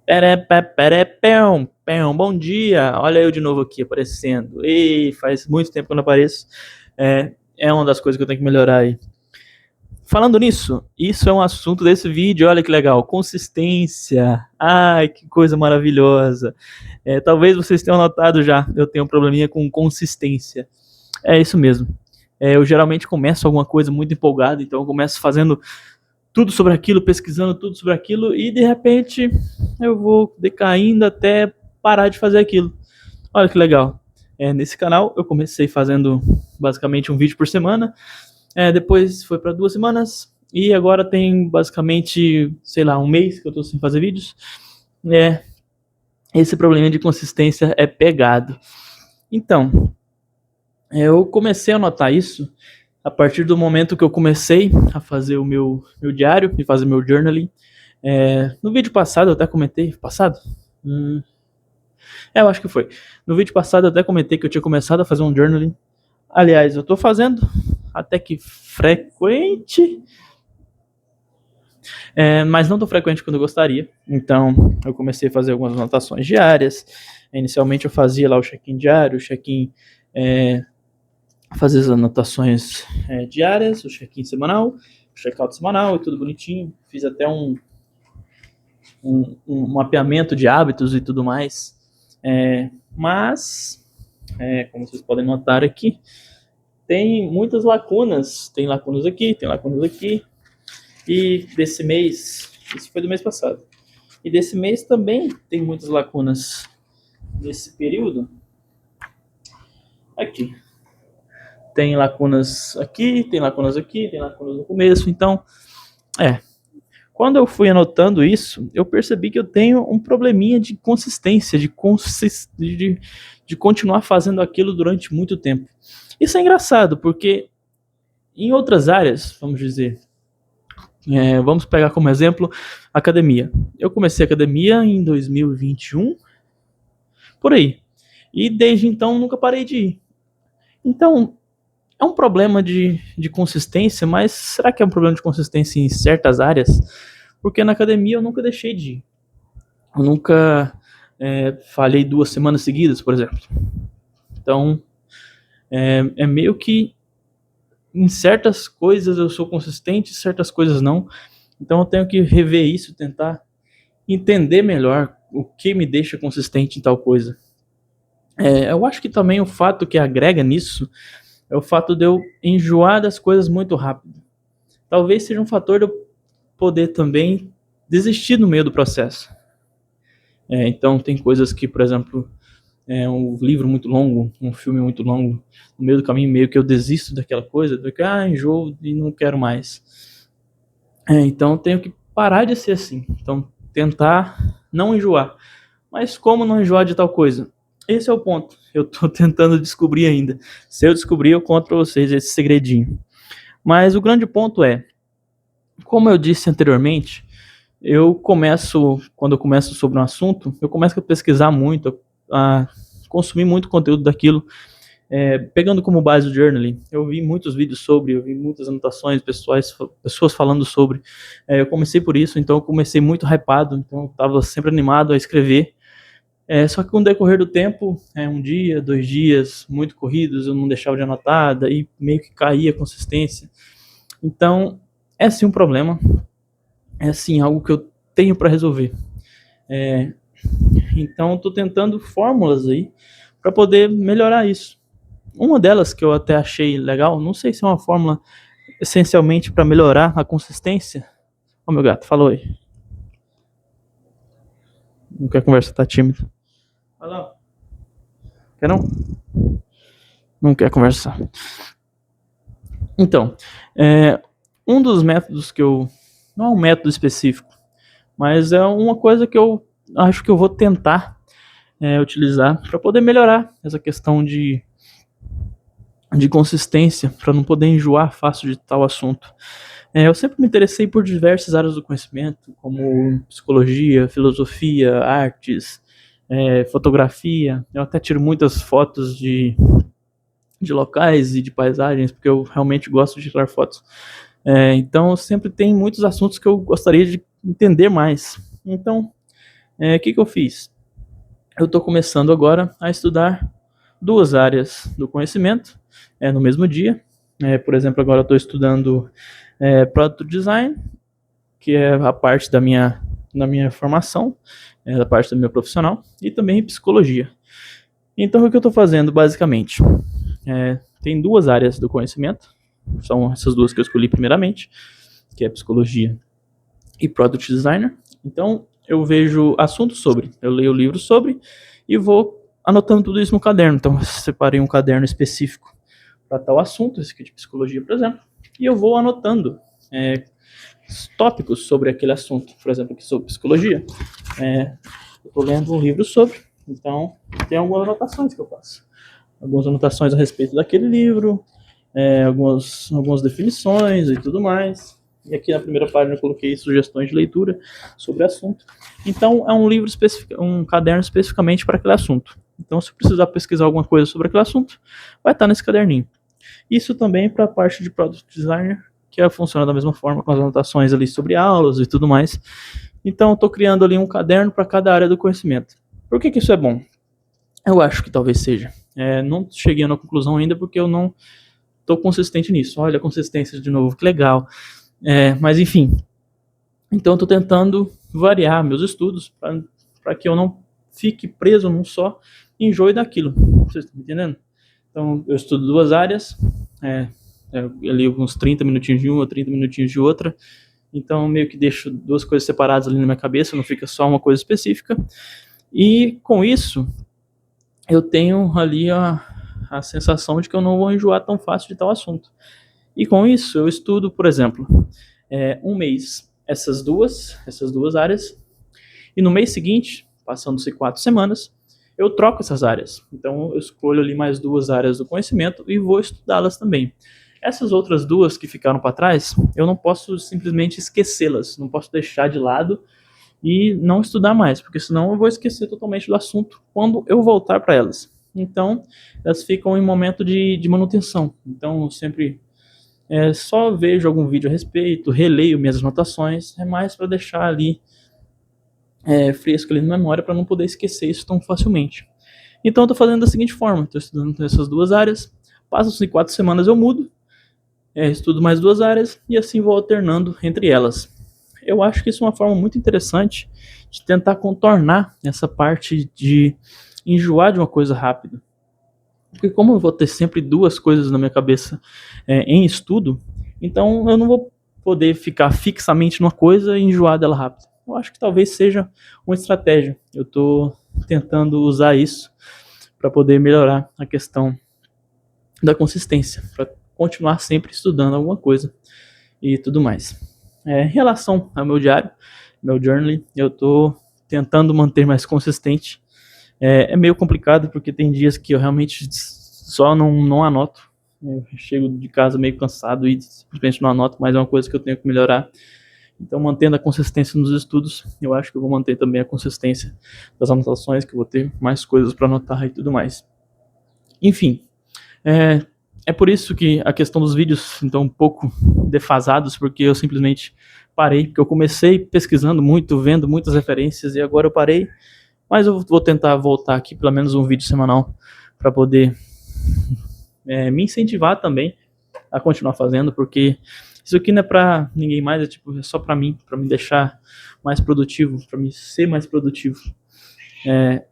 Perepé, pão, bom dia! Olha eu de novo aqui aparecendo. E faz muito tempo que eu não apareço. É uma das coisas que eu tenho que melhorar aí. Falando nisso, isso é um assunto desse vídeo, olha que legal. Consistência. Ai, que coisa maravilhosa. Talvez vocês tenham notado já, eu tenho um probleminha com consistência. É isso mesmo. Eu geralmente começo alguma coisa muito empolgado, então eu começo fazendo tudo sobre aquilo, pesquisando tudo sobre aquilo, e de repente eu vou decaindo até parar de fazer aquilo. Olha que legal. Nesse canal eu comecei fazendo basicamente um vídeo por semana, depois foi para 2 semanas, e agora tem basicamente, sei lá, um mês que eu tô sem fazer vídeos. Esse problema de consistência é pegado. Então, eu comecei a notar isso a partir do momento que eu comecei a fazer o meu diário e fazer meu journaling. No vídeo passado eu até comentei, passado? Eu acho que foi. No vídeo passado eu até comentei que eu tinha começado a fazer um journaling. Aliás, eu tô fazendo até que frequente, mas não tão frequente quanto eu gostaria. Então eu comecei a fazer algumas anotações diárias. Inicialmente eu fazia lá o check-in diário, o check-in, fazer as anotações diárias, o check-in semanal, o check-out semanal e tudo bonitinho. Fiz até um mapeamento de hábitos e tudo mais. Mas, como vocês podem notar aqui, tem muitas lacunas. Tem lacunas aqui, tem lacunas aqui. E desse mês, isso foi do mês passado. E desse mês também tem muitas lacunas. Nesse período, aqui. Tem lacunas aqui, tem lacunas aqui, tem lacunas no começo. Então, quando eu fui anotando isso, eu percebi que eu tenho um probleminha de consistência, de continuar fazendo aquilo durante muito tempo. Isso é engraçado, porque em outras áreas, vamos dizer, vamos pegar como exemplo academia. Eu comecei a academia em 2021, por aí. E desde então nunca parei de ir. Então, é um problema de consistência, mas será que é um problema de consistência em certas áreas? Porque na academia eu nunca deixei de ir. Eu nunca falhei 2 semanas seguidas, por exemplo. Então, é meio que em certas coisas eu sou consistente, em certas coisas não. Então eu tenho que rever isso, tentar entender melhor o que me deixa consistente em tal coisa. Eu acho que também o fato que agrega nisso é o fato de eu enjoar das coisas muito rápido. Talvez seja um fator de eu poder também desistir no meio do processo. Então tem coisas que, por exemplo, um livro muito longo, um filme muito longo, no meio do caminho meio que eu desisto daquela coisa, do que enjoo e não quero mais. Então eu tenho que parar de ser assim. Então tentar não enjoar. Mas como não enjoar de tal coisa? Esse é o ponto. Eu tô tentando descobrir ainda. Se eu descobrir, eu conto pra vocês esse segredinho. Mas o grande ponto é, como eu disse anteriormente, quando eu começo sobre um assunto, eu começo a pesquisar muito, a consumir muito conteúdo daquilo, pegando como base o journaling. Eu vi muitos vídeos sobre, eu vi muitas anotações, pessoas falando sobre. Eu comecei por isso, então eu comecei muito hypado, então eu estava sempre animado a escrever. Só que com o decorrer do tempo, um dia, 2 dias, muito corridos, eu não deixava de anotar, daí meio que caía a consistência. Então, é sim um problema, é sim algo que eu tenho para resolver. Então, estou tentando fórmulas aí para poder melhorar isso. Uma delas que eu até achei legal, não sei se é uma fórmula essencialmente para melhorar a consistência. Ó, meu gato, falou aí. Não quer conversar, tá tímido. Fala. Quer não? Não quer conversar. Então, um dos métodos que eu... Não é um método específico, mas é uma coisa que eu acho que eu vou tentar utilizar para poder melhorar essa questão de consistência, para não poder enjoar fácil de tal assunto. Eu sempre me interessei por diversas áreas do conhecimento, como psicologia, filosofia, artes, fotografia. Eu até tiro muitas fotos de locais e de paisagens, porque eu realmente gosto de tirar fotos. Então sempre tem muitos assuntos que eu gostaria de entender mais. Então Que eu fiz? Eu estou começando agora a estudar duas áreas do conhecimento no mesmo dia. Por exemplo, agora eu estou estudando Product Design, que é a parte da minha formação, da parte da minha profissional, e também Psicologia. Então, o que eu estou fazendo, basicamente? Tem duas áreas do conhecimento, são essas duas que eu escolhi primeiramente, que é Psicologia e Product Designer. Então, eu vejo assuntos sobre, eu leio livros sobre e vou anotando tudo isso no caderno. Então, eu separei um caderno específico para tal assunto, esse aqui de psicologia, por exemplo, e eu vou anotando tópicos sobre aquele assunto. Por exemplo, aqui sobre psicologia, eu estou lendo um livro sobre, então tem algumas anotações que eu faço. Algumas anotações a respeito daquele livro, algumas definições e tudo mais. E aqui na primeira página eu coloquei sugestões de leitura sobre o assunto. Então é um livro um caderno especificamente para aquele assunto. Então se eu precisar pesquisar alguma coisa sobre aquele assunto, vai estar nesse caderninho. Isso também para a parte de Product Designer, que funciona da mesma forma, com as anotações ali sobre aulas e tudo mais. Então eu estou criando ali um caderno para cada área do conhecimento. Por que isso é bom? Eu acho que talvez seja. Não cheguei na conclusão ainda porque eu não estou consistente nisso. Olha a consistência de novo, que legal. Mas enfim, então eu estou tentando variar meus estudos para que eu não fique preso num só e enjoe daquilo. Vocês estão entendendo? Então eu estudo duas áreas, eu li uns 30 minutinhos de uma, 30 minutinhos de outra. Então meio que deixo duas coisas separadas ali na minha cabeça, não fica só uma coisa específica. E com isso, eu tenho ali a sensação de que eu não vou enjoar tão fácil de tal assunto. E com isso, eu estudo, por exemplo, um mês essas duas áreas, e no mês seguinte, passando-se 4 semanas, eu troco essas áreas. Então, eu escolho ali mais duas áreas do conhecimento e vou estudá-las também. Essas outras duas que ficaram para trás, eu não posso simplesmente esquecê-las, não posso deixar de lado e não estudar mais, porque senão eu vou esquecer totalmente do assunto quando eu voltar para elas. Então, elas ficam em momento de manutenção. Então, eu sempre só vejo algum vídeo a respeito, releio minhas anotações, é mais para deixar ali fresco ali na memória, para não poder esquecer isso tão facilmente. Então, eu estou fazendo da seguinte forma: estou estudando essas duas áreas, passam-se 4 semanas eu mudo, estudo mais duas áreas e assim vou alternando entre elas. Eu acho que isso é uma forma muito interessante de tentar contornar essa parte de enjoar de uma coisa rápido. Porque como eu vou ter sempre duas coisas na minha cabeça em estudo, então eu não vou poder ficar fixamente numa coisa e enjoar dela rápido. Eu acho que talvez seja uma estratégia. Eu estou tentando usar isso para poder melhorar a questão da consistência, para continuar sempre estudando alguma coisa e tudo mais. Em relação ao meu diário, meu journal, eu estou tentando manter mais consistente. É meio complicado porque tem dias que eu realmente só não anoto. Eu chego de casa meio cansado e simplesmente não anoto, mas é uma coisa que eu tenho que melhorar. Então, mantendo a consistência nos estudos, eu acho que eu vou manter também a consistência das anotações, que eu vou ter mais coisas para anotar e tudo mais. Enfim, é por isso que a questão dos vídeos estão um pouco defasados, porque eu simplesmente parei, porque eu comecei pesquisando muito, vendo muitas referências, e agora eu parei, mas eu vou tentar voltar aqui, pelo menos um vídeo semanal, para poder me incentivar também a continuar fazendo, porque isso aqui não é para ninguém mais, é só para mim deixar mais produtivo, para me ser mais produtivo. É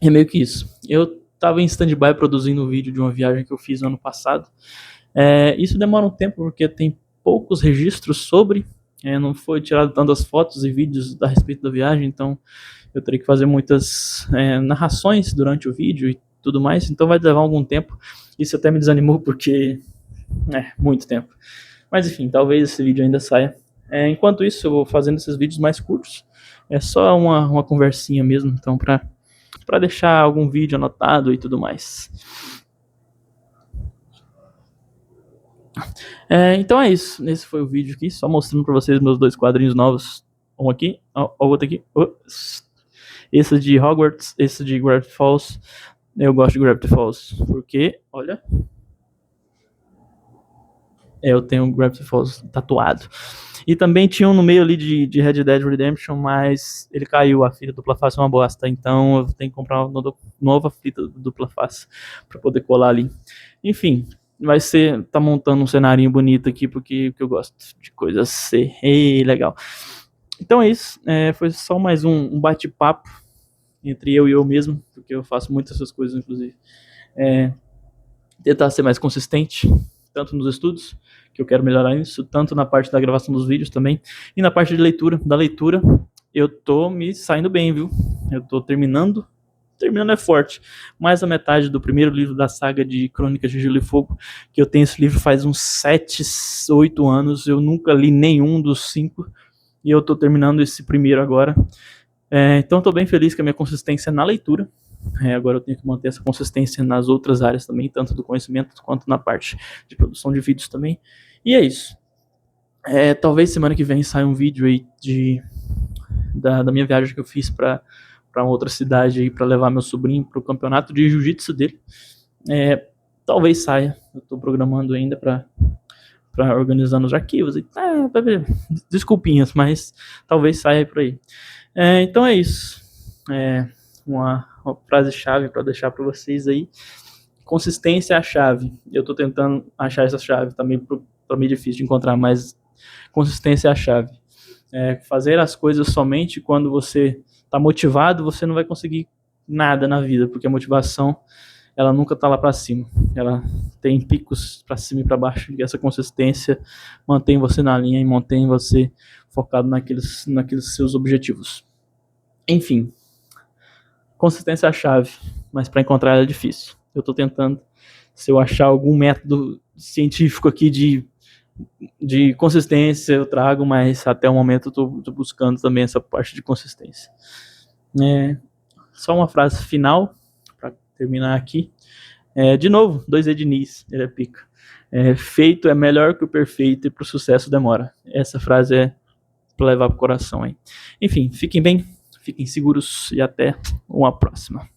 meio que isso. Eu estava em stand-by produzindo um vídeo de uma viagem que eu fiz no ano passado. Isso demora um tempo porque tem poucos registros sobre, não foi tirado tantas fotos e vídeos a respeito da viagem, então eu teria que fazer muitas narrações durante o vídeo e tudo mais, então vai levar algum tempo. Isso até me desanimou porque muito tempo. Mas enfim, talvez esse vídeo ainda saia. Enquanto isso, eu vou fazendo esses vídeos mais curtos. É só uma conversinha mesmo, então para deixar algum vídeo anotado e tudo mais. Então é isso. Esse foi o vídeo aqui, só mostrando para vocês meus dois quadrinhos novos. Um aqui, o outro aqui. Esse de Hogwarts, esse de Gravity Falls. Eu gosto de Gravity Falls porque, olha, Eu tenho Gravity Falls tatuado. E também tinha um no meio ali de Red Dead Redemption, mas ele caiu, a fita dupla face é uma bosta, então eu tenho que comprar uma nova fita dupla face pra poder colar ali. Enfim, tá montando um cenarinho bonito aqui, porque eu gosto de coisas ser legal. Então é isso, foi só mais um bate-papo entre eu e eu mesmo, porque eu faço muitas essas coisas, inclusive. Tentar ser mais consistente, tanto nos estudos, que eu quero melhorar isso, tanto na parte da gravação dos vídeos também, e na parte de leitura. Da leitura, eu tô me saindo bem, viu? Eu tô terminando é forte, mais a metade do primeiro livro da saga de Crônicas de Gelo e Fogo, que eu tenho esse livro faz uns 7, 8 anos, eu nunca li nenhum dos 5, e eu tô terminando esse primeiro agora. Então eu tô bem feliz com a minha consistência na leitura. Agora eu tenho que manter essa consistência nas outras áreas também, tanto do conhecimento quanto na parte de produção de vídeos também. E é isso. Talvez semana que vem saia um vídeo aí da minha viagem que eu fiz para outra cidade aí para levar meu sobrinho para o campeonato de jiu-jitsu dele. Talvez saia. Eu estou programando ainda para organizando os arquivos. Desculpinhas, mas talvez saia por aí. Então é isso. Uma frase-chave para deixar para vocês aí. Consistência é a chave. Eu estou tentando achar essa chave também, para mim é difícil de encontrar, mas consistência é a chave. Fazer as coisas somente quando você está motivado, você não vai conseguir nada na vida, porque a motivação ela nunca está lá para cima. Ela tem picos para cima e para baixo, e essa consistência mantém você na linha e mantém você focado naqueles seus objetivos. Enfim, consistência é a chave, mas para encontrar ela é difícil. Eu estou tentando, se eu achar algum método científico aqui de consistência, eu trago, mas até o momento eu estou buscando também essa parte de consistência. Só uma frase final, para terminar aqui. De novo, 2E Diniz, ele é pica. Feito é melhor que o perfeito e pro sucesso demora. Essa frase é para levar pro coração, hein? Enfim, fiquem bem, fiquem seguros e até uma próxima.